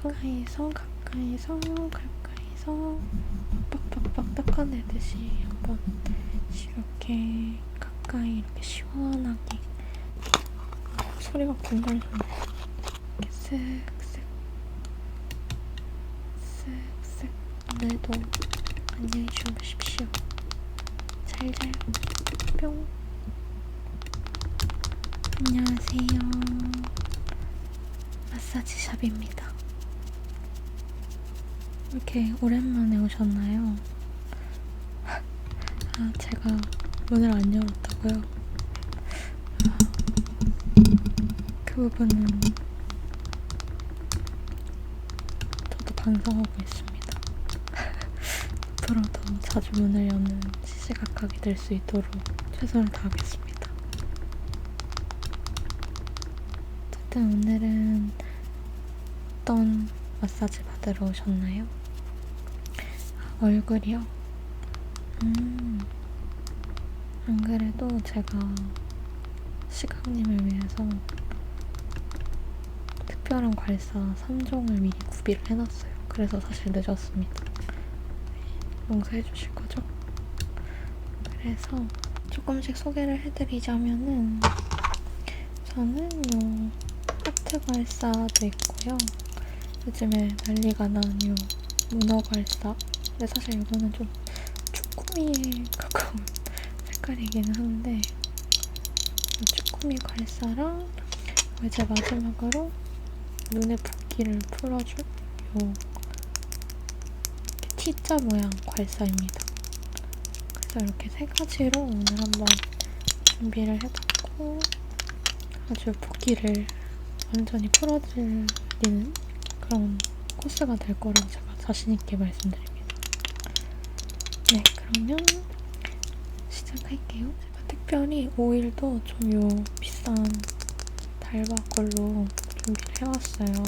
가까이서 빡빡빡 닦아내듯이 한번 이렇게 가까이 이렇게 시원하게 소리가 굉장히 좋네요. 이렇게 쓱쓱 오늘도 안녕히 주무십시오. 잘 자요. 뿅. 안녕하세요. 마사지샵입니다. 이렇게 오랜만에 오셨나요? 제가 문을 안 열었다고요? 그 부분은 저도 반성하고 있습니다. 앞으로 더 자주 문을 여는 시시각각이 될 수 있도록 최선을 다하겠습니다. 어쨌든 오늘은 어떤 마사지 받으러 오셨나요? 얼굴이요? 안 그래도 제가 시각님을 위해서 특별한 괄사 3종을 미리 구비를 해놨어요. 그래서 사실 늦었습니다. 용서해 주실 거죠? 그래서 조금씩 소개를 해드리자면은 저는 요 하트 괄사도 있고요. 요즘에 난리가 난 요 문어 괄사. 근데 사실 이거는 좀 쭈꾸미에 가까운 색깔이기는 한데 쭈꾸미 괄사랑 이제 마지막으로 눈의 붓기를 풀어줄 요 T자 모양 괄사입니다. 그래서 이렇게 세 가지로 오늘 한번 준비를 해봤고 아주 붓기를 완전히 풀어드리는 그런 코스가 될 거라고 제가 자신있게 말씀드립니다. 네, 그러면 시작할게요. 제가 특별히 오일도 좀 요 비싼 달바 걸로 준비를 해왔어요.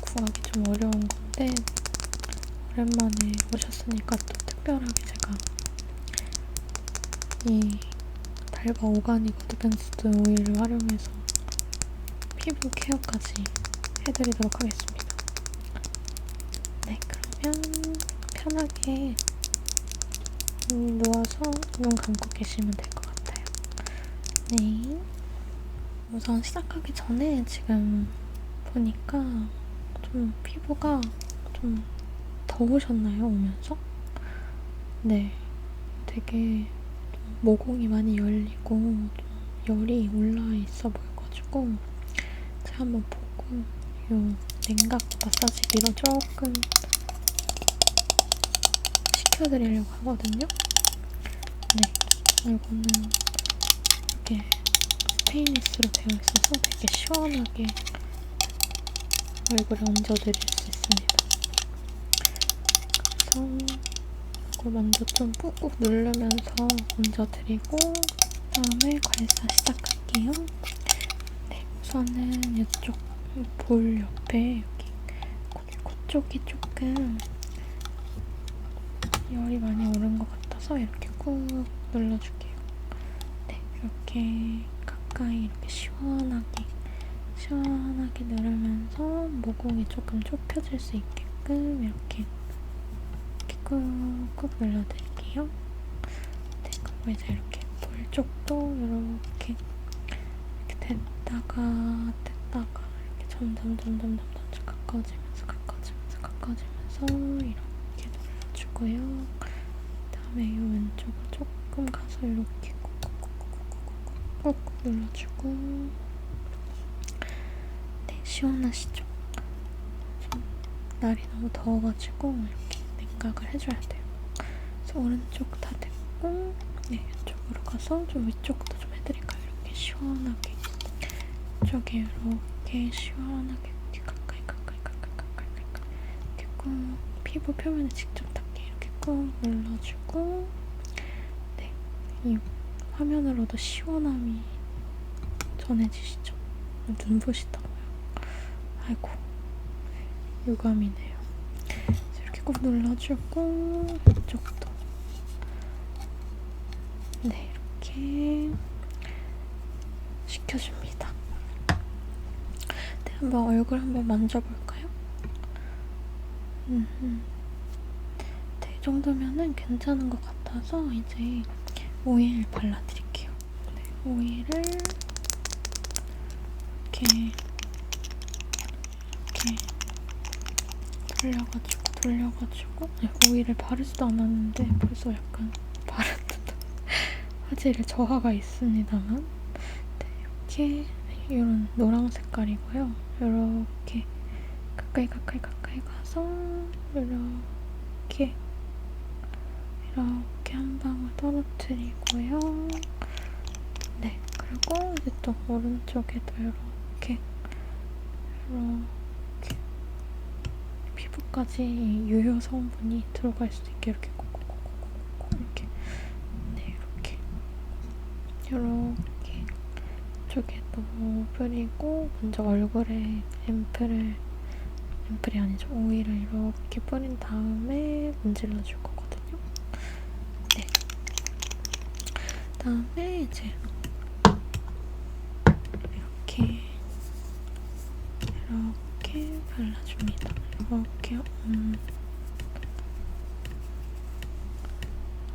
구하기 좀 어려운 건데 오랜만에 오셨으니까 또 특별하게 제가 이 달바 오가닉 어드밴스드 오일을 활용해서 피부 케어까지 해드리도록 하겠습니다. 네, 그러면 편하게 누워서 눈 감고 계시면 될 것 같아요. 네. 우선 시작하기 전에 지금 보니까 좀 피부가 좀 더우셨나요, 오면서? 네. 되게 모공이 많이 열리고 좀 열이 올라와 있어 보여가지고 제가 한번 보고 요 냉각 마사지기로 조금 식혀드리려고 하거든요. 네, 이거는 이렇게 스테인리스로 되어 있어서 되게 시원하게 얼굴에 얹어드릴 수 있습니다. 그래서 이걸 먼저 좀 꾹꾹 누르면서 얹어드리고 그다음에 괄사 시작할게요. 네, 우선은 이쪽 볼 옆에 여기 코 쪽이 조금 열이 많이 오른 것 같아서 이렇게 꾹 눌러줄게요. 네, 이렇게 가까이 이렇게 시원하게 누르면서 모공이 조금 좁혀질 수 있게끔 이렇게 꾹꾹 눌러드릴게요. 네, 그리고 이제 이렇게 볼 쪽도 이렇게 됐다가 이렇게 점점 가까워지면서 이렇게 눌러주고요. 그다음에 이 왼쪽을 조금 가서 이렇게 꾹꾹 눌러주고. 네, 시원하시죠? 좀 날이 너무 더워가지고 이렇게 냉각을 해줘야 돼요. 그래서 오른쪽 다 됐고, 네, 이쪽으로 가서 좀 위쪽도 좀 해드릴까요? 이렇게 시원하게. 이쪽에 이렇게 시원하게 이렇게 가까이 이렇게 꾹 피부 표면에 직접 닿게 이렇게 꾹 눌러주고. 네, 이 화면으로도 시원함이 전해지시죠? 눈부시다고요. 아이고, 유감이네요. 이렇게 꾹 눌러주고 이쪽도. 네, 이렇게 식혀줍니다. 네, 한번 얼굴 한번 만져볼까요? 네, 이 정도면은 괜찮은 것 같아서 이제 오일 발라드릴게요. 네, 오일을 이렇게 돌려가지고 네, 오일을 바르지도 않았는데 벌써 약간 바른 듯한 화질에 저하가 있습니다만 네, 이렇게 이런 노랑 색깔이고요. 이렇게 가까이 가서 이렇게 한 방울 떨어뜨리고요. 네, 그리고 이제 또 오른쪽에도 이렇게 피부까지 유효 성분이 들어갈 수 있게 이렇게 콕콕콕콕콕 이렇게 네, 이렇게 쪽에도 뿌리고 먼저 얼굴에 앰플이 아니죠. 오일을 이렇게 뿌린 다음에 문질러 줄 거거든요. 네. 그다음에 이제 이렇게 발라줍니다. 이렇게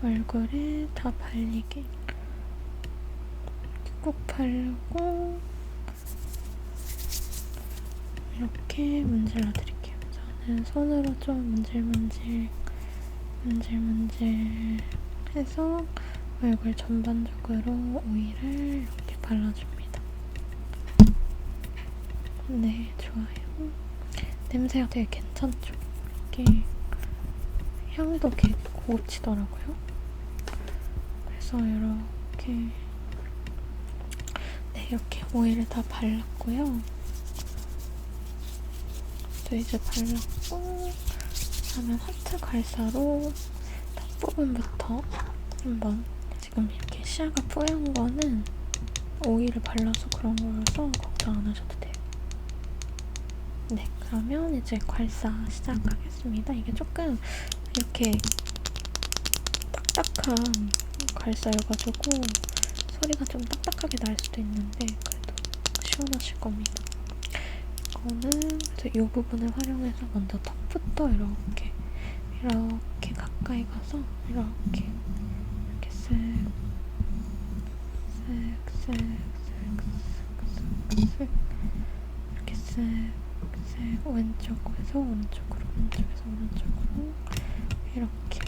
얼굴에 다 발리게 꼭 바르고 이렇게 문질러 드릴게요. 저는 손으로 좀 문질문질 해서 얼굴 전반적으로 오일을 이렇게 발라줍니다. 네, 좋아요. 냄새가 되게 괜찮죠? 이게 향도 되게 고급지더라고요. 그래서 이렇게 오일을 다 발랐고요. 또 이제 발랐고 그러면 하트 갈사로 턱부분부터 한번 지금 이렇게 시야가 뿌연 거는 오일을 발라서 그런 거라서 걱정 안 하셔도 돼요. 네, 그러면 이제 괄사 시작하겠습니다. 이게 조금 이렇게 딱딱한 괄사여가지고 소리가 좀 딱딱하게 날 수도 있는데 그래도 시원하실 겁니다. 이거는 그래서 이 부분을 활용해서 먼저 턱부터 이렇게 가까이 가서 이렇게 쓱 이렇게 쓱 왼쪽에서 오른쪽으로 오른쪽에서 오른쪽으로 이렇게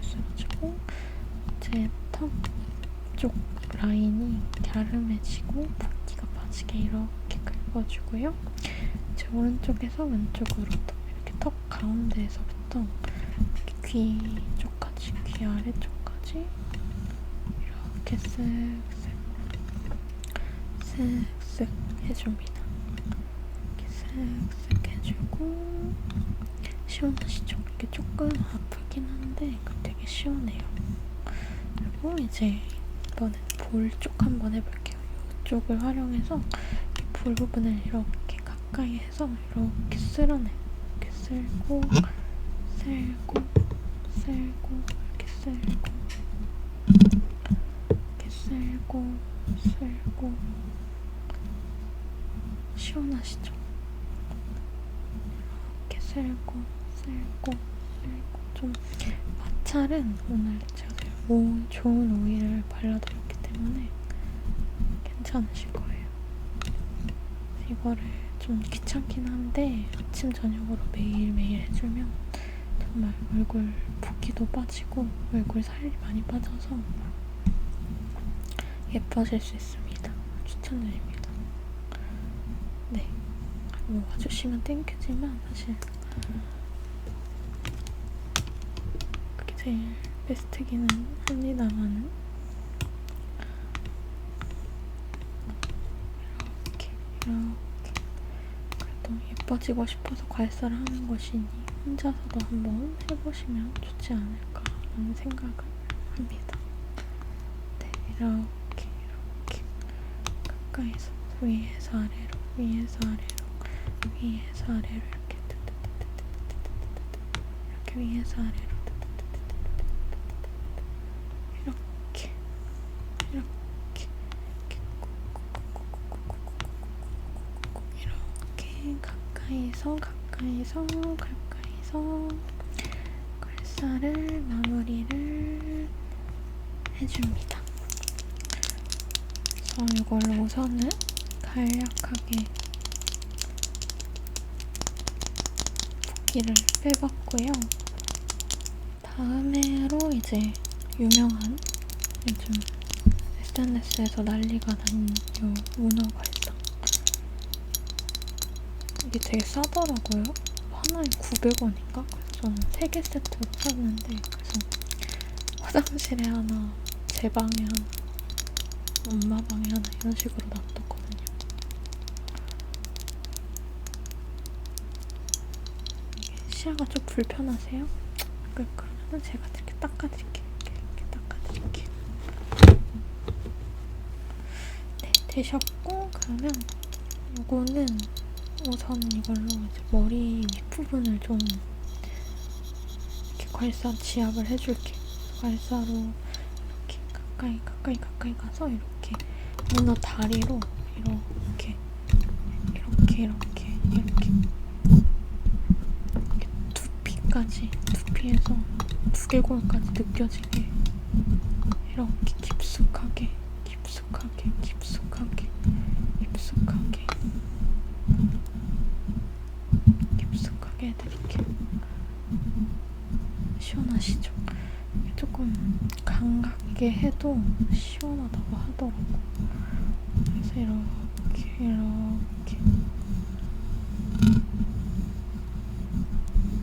쓸어주고 제 턱 쪽 라인이 갸름해지고 붓기가 빠지게 이렇게 긁어주고요. 제 오른쪽에서 왼쪽으로 이렇게 턱 가운데에서부터 이렇게 귀 쪽까지, 귀 아래쪽까지 이렇게 쓱쓱 해줍니다. 이렇게 쓱쓱 해주고 시원하시죠? 이렇게 조금 아프긴 한데 되게 시원해요. 그리고 이제 이번엔 볼 쪽 한번 해볼게요. 이쪽을 활용해서 볼 부분을 이렇게 가까이 해서 이렇게 쓸어내. 이렇게 쓸고 시원하시죠? 이렇게 쓸고 좀 마찰은 오늘 제가 되게 좋은 오일을 발라드렸기 때문에 괜찮으실 거예요. 이거를 좀 귀찮긴 한데 아침 저녁으로 매일매일 해주면 정말 얼굴 붓기도 빠지고 얼굴 살이 많이 빠져서 예뻐질 수 있습니다. 추천드립니다. 네, 뭐 와주시면 땡큐지만 사실 그게 제일 베스트기는 합니다만 이렇게 그래도 예뻐지고 싶어서 괄사를 하는 것이니 혼자서도 한번 해보시면 좋지 않을까 라는 생각을 합니다. 네, 이렇게 가까이서 위에서 아래로 이렇게 위에서 아래로 이렇게 가까이서 괄사를 마무리를 해줍니다. 그래서 이걸로 우선은 간략하게 붓기를 빼봤고요. 다음으로 이제 유명한 요즘 SNS에서 난리가 난 요 문어 괄사. 이게 되게 싸더라고요. 하나에 900원인가? 그래서 저는 3개 세트로 샀는데, 그래서 화장실에 하나, 제 방에 하나, 엄마 방에 하나 이런 식으로 놔뒀거든요. 시야가 좀 불편하세요? 그러면 제가 이렇게 닦아드릴게요. 이렇게 닦아드릴게요. 네, 되셨고, 그러면 이거는 우선 이걸로 이제 머리 윗부분을 좀 이렇게 괄사 지압을 해줄게요. 괄사로 이렇게 가까이 가서 이렇게 문어 다리로 이렇게 두피에서 두개골까지 느껴지게 이렇게 깊숙하게 해드릴게요. 시원하시죠? 조금 감각있게 해도 시원하다고 하더라고. 그래서 이렇게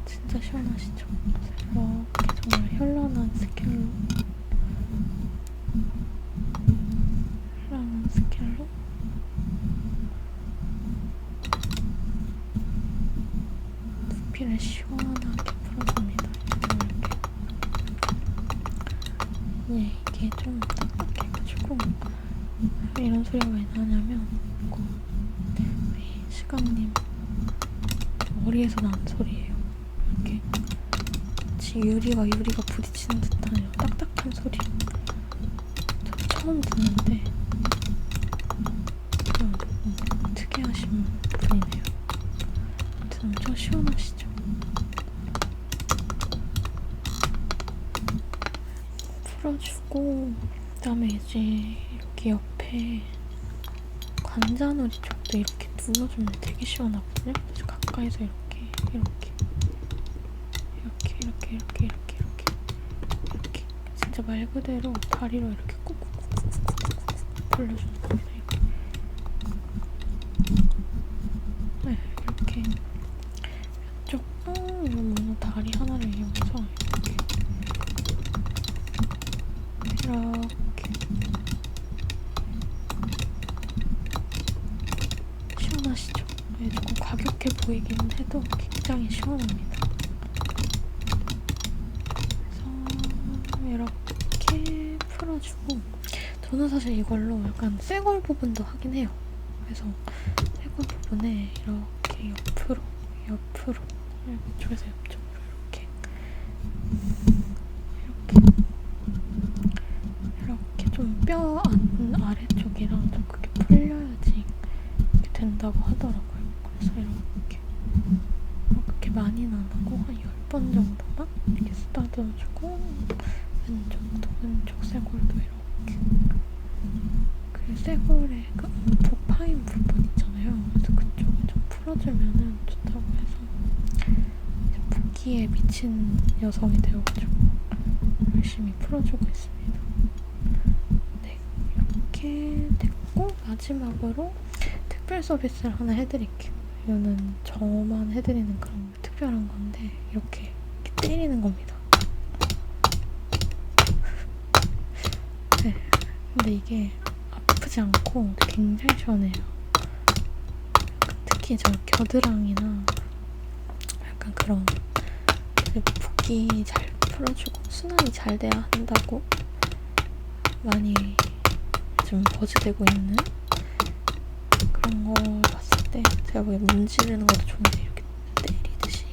진짜 시원하시죠? 그래서 이렇게 정말 현란한 스킬로 두피를 시원하게 풀어줍니다. 이렇게. 이게 좀 딱딱해가지고 이런 소리가 왜 나냐면 우리 시감님 머리에서 나는 소리예요. 이렇게 마치 유리가 부딪히는 듯한 이런 딱딱한 소리. 저 처음 듣는데 특이하신 분이네요. 아무튼 엄청 시원하시죠? 풀어주고, 그 다음에 이제 이렇게 옆에 관자놀이 쪽도 이렇게 눌러주면 되게 시원하거든요. 그래서 가까이서 이렇게 진짜 말 그대로 다리로 이렇게 꾹꾹꾹꾹 돌려주는 겁니다. 이렇게. 네, 이렇게 이쪽도 이 문어 다리 하나를 이용해서 이렇게 시원하시죠? 네, 조금 과격해 보이기는 해도 굉장히 시원합니다. 그래서 이렇게 풀어주고, 저는 사실 이걸로 약간 쇄골 부분도 하긴 해요. 그래서 쇄골 부분에 이렇게 옆으로 이쪽에서 옆쪽으로 이렇게 좀 뼈 아래쪽이랑 좀 그렇게 풀려야지 이렇게 된다고 하더라고요. 그래서 이렇게 많이는 안 하고 한 10번 정도만 이렇게 쓰다듬어주고, 왼쪽 쇄골도 이렇게. 그리고 쇄골에 그 움푹 파인 부분 있잖아요. 그래서 그쪽을 좀 풀어주면은 좋다고 해서 붓기에 미친 여성이 되어가지고 열심히 풀어주고 있습니다. 네, 이렇게 됐고, 마지막으로 특별 서비스를 하나 해드릴게요. 이거는 저만 해드리는 그런 특별한 건데, 이렇게 때리는 겁니다. 네, 근데 이게 아프지 않고 굉장히 시원해요. 특히 저 겨드랑이나 약간 그런 붓기 잘 풀어주고 순환이 잘 돼야 한다고 많이 좀 버즈되고 있는 그런 걸 봤을 때, 제가 왜 문지르는 것도 좋은데 이렇게 때리듯이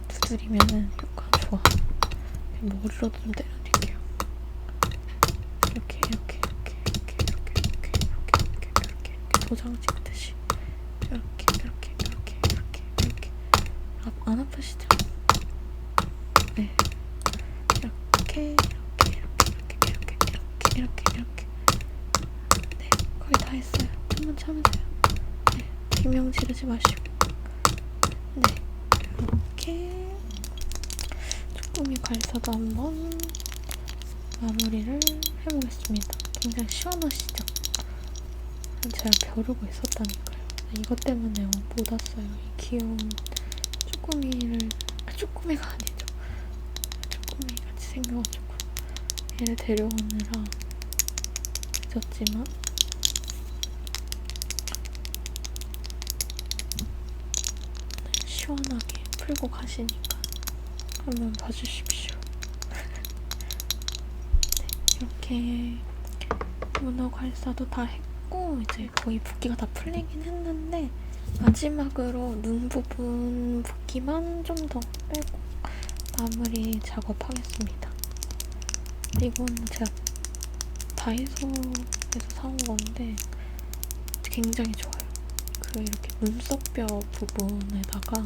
두드리면은 효과가 좋아. 머리로도 좀 때려드릴게요. 이렇게 도장 찍듯이 이렇게 안 아프시죠? 네. 이렇게 네, 거의 다 했어요. 좀만 참으세요. 네, 비명 지르지 마시고. 네, 이렇게 쭈꾸미 괄사도 한번 마무리를 해보겠습니다. 굉장히 시원하시죠? 제가 벼르고 있었다니까요. 이것 때문에 못 왔어요. 이 귀여운 쭈꾸미가 아니죠. 쭈꾸미 같이 생겨가지고 얘를 데려오느라 늦었지만 시원하게 풀고 가시니까 한번 봐주십시오. 네, 이렇게 문어 괄사도 다 했고 이제 거의 붓기가 다 풀리긴 했는데 마지막으로 눈 부분 붓기만 좀 더 빼고 마무리 작업하겠습니다. 이건 제가 다이소에서 사온 건데 굉장히 좋아요. 이렇게 눈썹뼈 부분에다가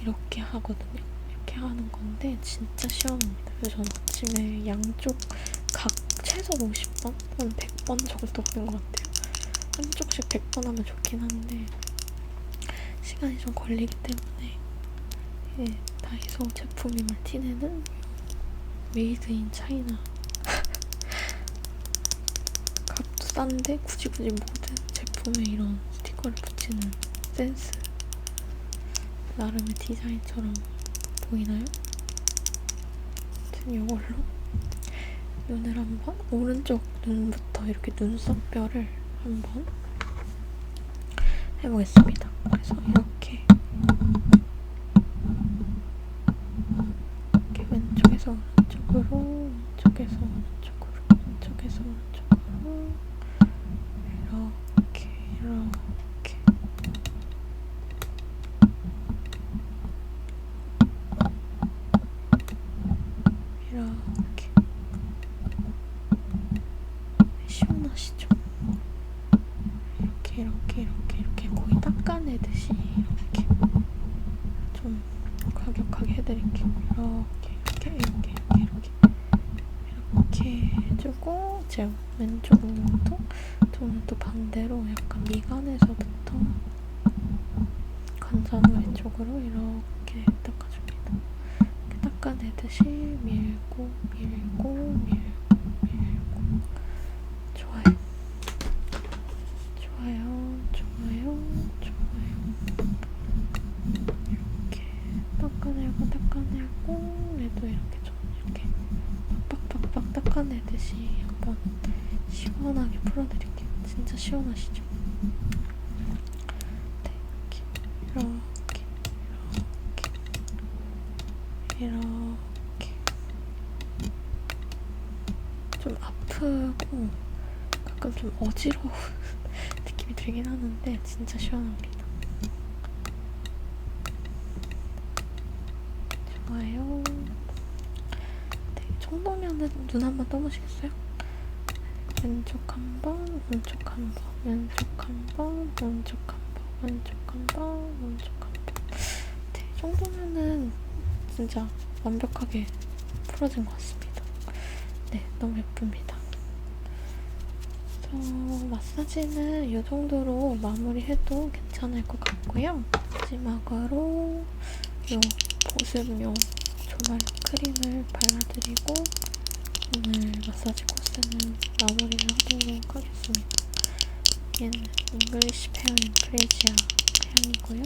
이렇게 하거든요. 이렇게 하는 건데 진짜 시원합니다. 그래서 저는 아침에 양쪽 각 최소 50번? 한 100번 정도 하는 것 같아요. 한쪽씩 100번 하면 좋긴 한데 시간이 좀 걸리기 때문에 다이소 제품임을 티내는 메이드 인 차이나 값도 싼데 굳이 모든 제품에 이런 스티커를 붙이는 센스. 나름의 디자인처럼 보이나요? 아무튼 이걸로 눈을 한번 오른쪽 눈부터 이렇게 눈썹뼈를 한번 해보겠습니다. 그래서 이렇게 왼쪽에서 오른쪽으로, 왼쪽에서 오른쪽으로, 왼쪽에서 오른쪽으로 이렇게 시원하시죠? 이렇게 거의 닦아내듯이 이렇게 좀 과격하게 해드릴게요. 이렇게 해주고 제 왼쪽 눈도 저는 또 반대로 약간 미간에서부터 관자놀이 쪽으로 이렇게 닦아줍니다. 이렇게 닦아내듯이 밀고 좋아요. 이렇게 닦아내고 얘도 이렇게 좀 이렇게 빡빡빡 닦아내듯이 한번 시원하게 풀어드릴게요. 진짜 시원하시죠? 네, 이렇게 좀 아프고 가끔 좀 어지러운 느낌이 들긴 하는데 진짜 시원합니다. 좋아요. 네, 이 정도면은 눈 한번 떠보시겠어요? 왼쪽 한 번, 오른쪽 한 번, 왼쪽 한 번, 오른쪽 한 번, 왼쪽 한 번, 오른쪽 한 번. 네, 이 정도면은 진짜 완벽하게 풀어진 것 같습니다. 네, 너무 예쁩니다. 마사지는 이 정도로 마무리해도 괜찮을 것 같고요. 마지막으로 이 보습용 조말 크림을 발라드리고 오늘 마사지 코스는 마무리를 하도록 하겠습니다. 얘는 잉글리시 페어 앤 프레지아 향이고요.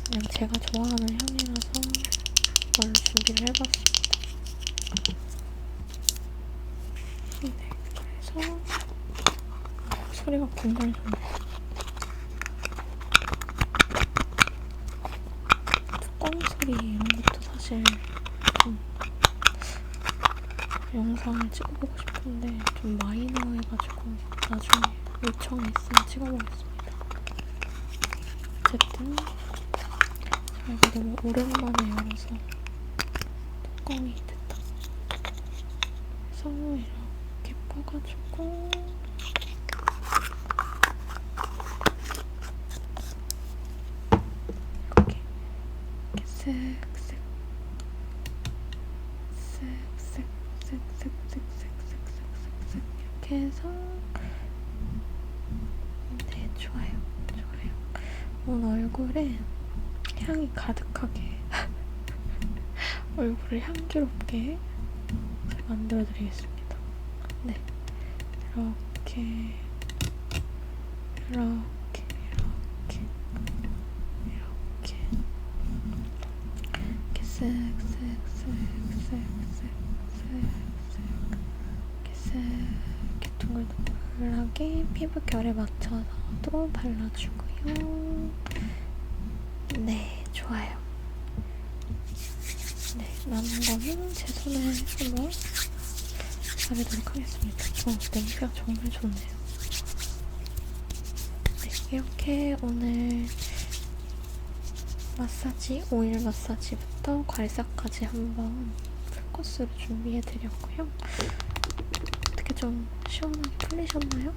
그냥 제가 좋아하는 향이라서 이걸로 준비를 해봤습니다. 네, 그래서 소리가 굉장히 좋네요. 뚜껑 소리 이런 것도 사실 좀 영상을 찍어보고 싶은데 좀 마이너해가지고 나중에 요청이 있으면 찍어보겠습니다. 어쨌든 저희가 너무 오랜만에 열어서 뚜껑이 됐다. 그래서 이렇게 퍼가지고 쓱쓱 쓱쓱쓱쓱쓱쓱쓱쓱쓱쓱 이렇게 해서 네, 좋아요. 좋아요. 오늘 얼굴에 향이 가득하게 얼굴을 향기롭게 잘 만들어드리겠습니다. 네, 이렇게 이렇게 이렇게 이렇게 이렇게 쓱쓱쓱쓱쓱쓱쓱 이렇게 둥글둥글하게 피부 결에 맞춰서도 발라주고요. 네, 좋아요. 네, 남은 거는 제 손에 한번 바르도록 하겠습니다. 냄새가 정말 좋네요. 네, 이렇게 오늘 마사지, 오일 마사지부터 괄사까지 한번 풀코스로 준비해드렸고요. 어떻게 좀 시원하게 풀리셨나요?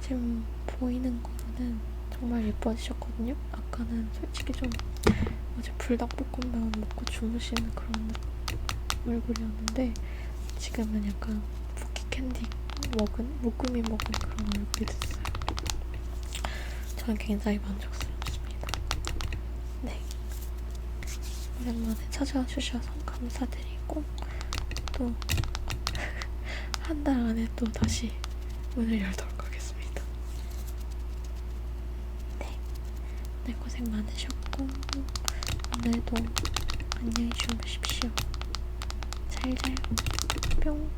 지금 보이는 거는 정말 예뻐지셨거든요. 아까는 솔직히 좀 어제 불닭볶음면 먹고 주무시는 그런 얼굴이었는데 지금은 약간 쿠키 캔디 먹은, 목구미 먹은 그런 얼굴이 됐어요. 저는 굉장히 만족스럽습니다. 네, 오랜만에 찾아와 주셔서 감사드리고 또 한 달 안에 또 다시 문을 열도록 하겠습니다. 네, 네, 고생 많으셨고 오늘도 안녕히 주무십시오. 잘 자요. 뿅.